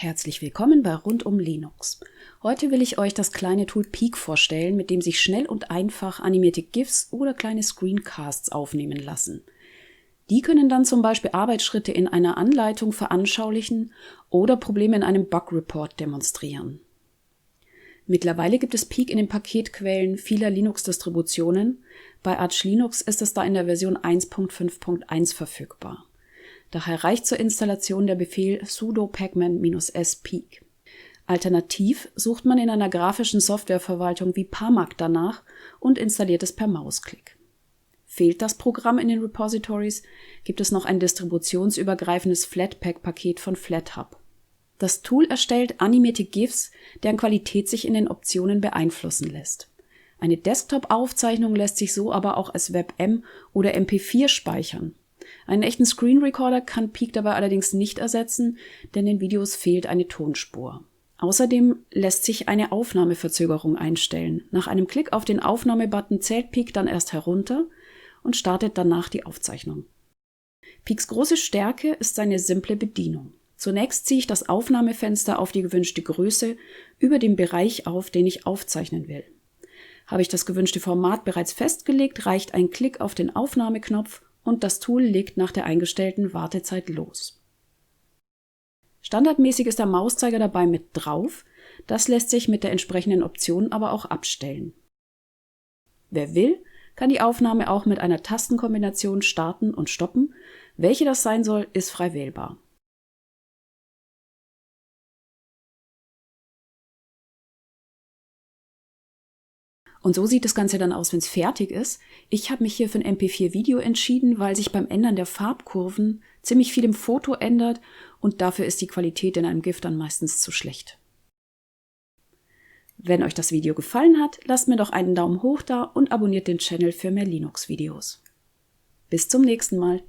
Herzlich willkommen bei Rund um Linux. Heute will ich euch das kleine Tool Peek vorstellen, mit dem sich schnell und einfach animierte GIFs oder kleine Screencasts aufnehmen lassen. Die können dann zum Beispiel Arbeitsschritte in einer Anleitung veranschaulichen oder Probleme in einem Bug-Report demonstrieren. Mittlerweile gibt es Peek in den Paketquellen vieler Linux-Distributionen. Bei Arch Linux ist es da in der Version 1.5.1 verfügbar. Daher reicht zur Installation der Befehl sudo pacman-s peek. Alternativ sucht man in einer grafischen Softwareverwaltung wie Pamac danach und installiert es per Mausklick. Fehlt das Programm in den Repositories, gibt es noch ein distributionsübergreifendes Flatpak-Paket von FlatHub. Das Tool erstellt animierte GIFs, deren Qualität sich in den Optionen beeinflussen lässt. Eine Desktop-Aufzeichnung lässt sich so aber auch als WebM oder MP4 speichern. Einen echten Screen Recorder kann Peek dabei allerdings nicht ersetzen, denn den Videos fehlt eine Tonspur. Außerdem lässt sich eine Aufnahmeverzögerung einstellen. Nach einem Klick auf den Aufnahmebutton zählt Peek dann erst herunter und startet danach die Aufzeichnung. Peeks große Stärke ist seine simple Bedienung. Zunächst ziehe ich das Aufnahmefenster auf die gewünschte Größe über dem Bereich auf, den ich aufzeichnen will. Habe ich das gewünschte Format bereits festgelegt, reicht ein Klick auf den Aufnahmeknopf und das Tool legt nach der eingestellten Wartezeit los. Standardmäßig ist der Mauszeiger dabei mit drauf, das lässt sich mit der entsprechenden Option aber auch abstellen. Wer will, kann die Aufnahme auch mit einer Tastenkombination starten und stoppen. Welche das sein soll, ist frei wählbar. Und so sieht das Ganze dann aus, wenn es fertig ist. Ich habe mich hier für ein MP4-Video entschieden, weil sich beim Ändern der Farbkurven ziemlich viel im Foto ändert und dafür ist die Qualität in einem GIF dann meistens zu schlecht. Wenn euch das Video gefallen hat, lasst mir doch einen Daumen hoch da und abonniert den Channel für mehr Linux-Videos. Bis zum nächsten Mal.